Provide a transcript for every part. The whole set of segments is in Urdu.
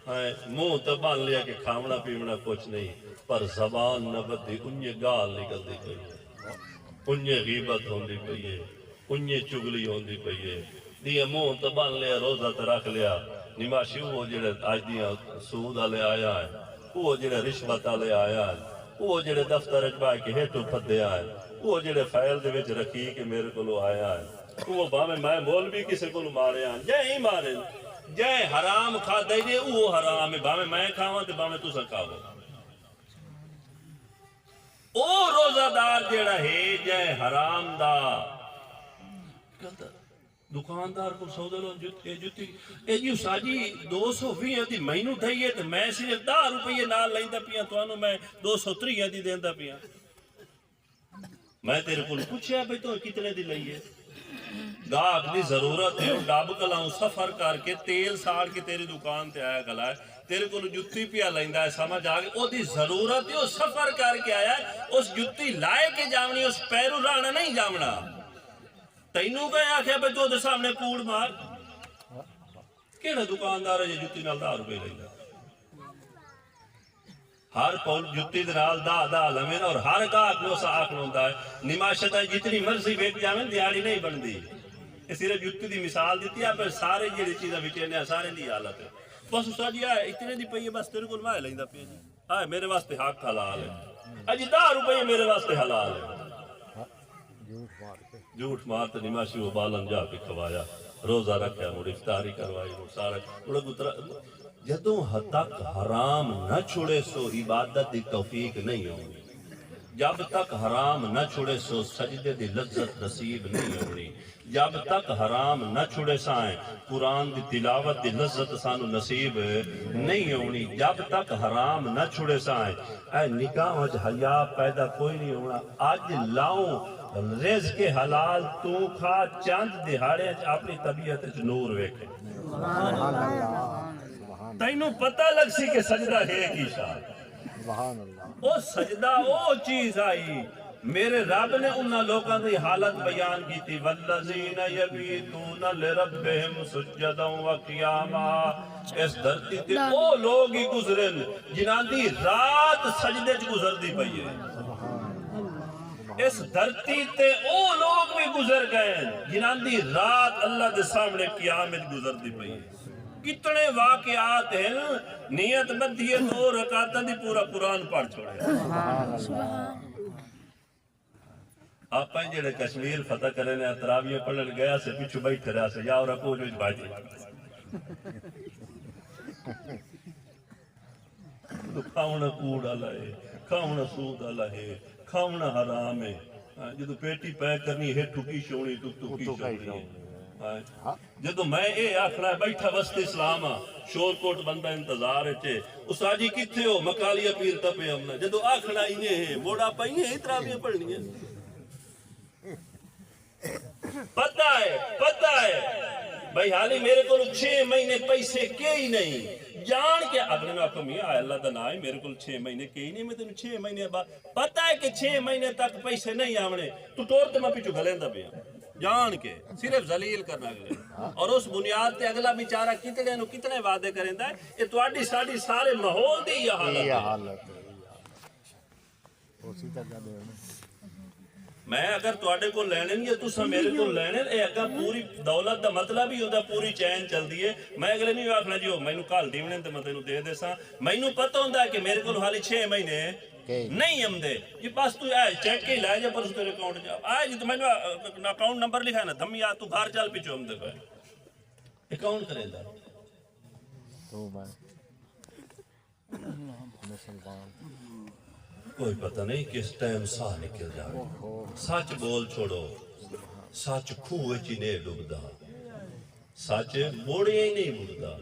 منہ تو بن لیا کہ کھاونا پیونا کچھ نہیں، پر زبان نہ بدی، انہیں گال نکلتی پئی ہے، انہیں غیبت ہوندی پئی ہے، انہیں چگلی ہوندی پئی ہے، دیئے منہ تو بن لیا، روزہ تو رکھ لیا، نماشی وہ جڑے آج دیاں سود والے آیا ہے، وہ جڑے رشوت والے آیا ہے، وہ جڑے دفتر اچبائے کے ہیٹو پھدے آئے، وہ جڑے فائل دے وچ رکھی کہ میرے کو آیا ہے، وہ باہمیں میں مولوی کسے کو مارے آن، جائے ہی مارے جائے حرام کھا دے جے وہ حرام ہے، باہمیں میں کھاواں تے باہمیں تُسا کھاو۔ او روزہ دار جڑا ہے جائے حرام دا دکاندار کو سودا لو جتی اے جی ساجی 220 دی مہینو ٹھائیے تے میں صرف 10 روپے نال لیندا پیاں تانوں میں 230 دی دیندا پیاں۔ میں تیرے کو پوچھیا بھئی تو کتنے دی لئیے؟ گاہک دی ضرورت ہے ڈب کلاؤں سفر کر کے تیل ساڑ کے تیری دکان تے آیا گلا ہے تیرے کو جتی پیا لیندا ہے سمجھ آگے او دی ضرورت ہے او سفر کر کے آیا ہے اس جتی لائے کے جامنی اس پیرو رانا نہیں جامنا تینوں کہے آکھے بھئی تو دے سامنے کوڑ مار کیڑا دکاندار ہے جتی نال 10 روپے لیندا ہر پول جتی دنال دا لمن اور ہر گاہک نو سا آکھ لوندا ہے نماشتہ جتنی مرضی بیٹھ جامن دیاری نہیں بندی اس صرف جتی دی مثال دیتی ہے پر سارے جیڑی چیزیں بچے سارے دی حالت ہے بس استاد جی آئے اتنے دی پئی ہے بس تیرے کو مائے لیندا پئی جی آئے میرے واسطے حق حلال ہے اجی 10 روپے میرے واسطے حلال ہے جھوٹ مار تے نماشی وہ بالن جا کے کھوایا روزہ رکھیا مڑ افطاری کروائی مڑ سارا جدوں تک حرام نہ چھوڑے سو عبادت دی توفیق نہیں ہونی جب تک حرام نہ چھوڑے سو سجدے دی لذت نصیب نہیں ہونی جب تک حرام نہ چھوڑے سائیں قرآن دی تلاوت دی لذت سانو نصیب نہیں ہونی جب تک حرام نہ چھوڑے سائیں اے نکاح وچ حیا پیدا کوئی نہیں ہونا آج لاؤں رزق حلال تو کھا چند دہاڑے اپنی طبیعت نور ویکھے تینوں پتہ لگ سی کہ سجدہ ہے کی شاہ او سجدہ او چیز آئی میرے رب نے انہاں لوگوں کی حالت بیان کی تھی والذین یبیتون لربہم سجدا و قیاما اس دھرتی تے او لوگ ہی گزرن جنہاں دی رات سجدے چ گزر دی پئی ہے اس دھرتی تے او لوگ بھی گزر گئے جنہاں دی رات اللہ دے سامنے قیامت گزر دی پئی ہے کتنے واقعات ہیں نیت بدھی ہے 2 رکعتاں دی پورا قرآن پڑھ چھوڑے آپ پہن جڑے کشمیر فتح کرنے نے تراویح پڑھن گیا سے پیچھو بیٹھ رہا سے یا اور اپو جو باجی تو کھاؤنا کوڑ آلہ ہے کھاؤنا سود آلہ ہے کھاؤنا حرام ہے جدو پیٹی پیک کرنی ہے ٹھکی شونی تو کی شونی ہے جدو میں اے آکھنا بیٹھا وسط اسلام شور کوٹ بندہ انتظار ہے اس آجی کتھے ہو مکالیہ پیر تپے ہمنا جدو آکھنا انہیں ہے موڑا پائیں ہے اترابیاں پڑھنی ہے پتہ ہے بھائی حالی میرے کو 6 مہینے پیسے کے ہی نہیں جان کے اگلے میں آپ کو میاں اللہ دا نائے میرے کو 6 مہینے کے ہی نہیں میں تنہوں 6 مہینے بعد پتہ ہے کہ 6 مہینے تک پیسے نہیں آمنے تو ٹورتے میں پیچھو گھلیندہ بھی جان کے صرف ذلیل کرنا گئے اور اس بنیاد تے اگلا بیچارہ کتنے وعدے کریں دا ہے یہ تو آڈی ساڑی سارے ماحول دی یہ حالت ہے میں اگر تواڈے کو لینے نہیں ہے تو سا میرے کو لینے اے اگر پوری دولت دا مطلب ہی ہوتا پوری چین چل دیئے میں اگلے نہیں آکھنا جی ہو میں نو کال دیونے تے میں تینو دے دے سا میں نو پتہ ہوندہ ہے کہ میرے کو حالی 6 مہینے نہیں ہم دے یہ بس تو آئے چیک کے لائے جا پر اس تیرے اکاؤنٹ جا آئے جی تو میں نے اکاؤنٹ نمبر لکھا ہے نا دھم یا تو گھر چال پیچھو ہم دے پائے اکاؤنٹ کرے دا کوئی پتہ نہیں کس ٹائم ساہ نکل جائے سچ بول چھوڑو سچ کھوئے چینے ڈوبدا سچ موڑے ہی نہیں مڑدا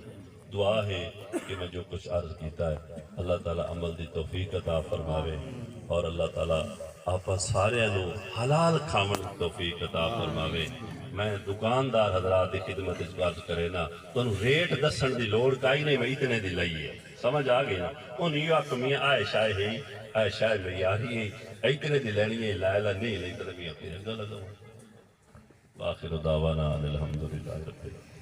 دعا ہے کہ میں جو کچھ عرض کیتا ہے اللہ تعالیٰ عمل دی توفیق عطا فرماوے اور اللہ تعالیٰ آپ سارے انو حلال کھامن توفیق عطا فرماوے میں دکاندار حضرات دی خدمت اس بات کرے نا تو انو ریٹ دسن دی لوڑ کائی نہیں میں اتنے دی لئیے سمجھ آگئی نا ان یہ آپ میاں عائشہ ہے عائشہ میاری ہے اتنے دی لینی ہے لائلہ نہیں لئی تلگی اپنی رنگا لگا باخر دعوانا الحمدللہ رب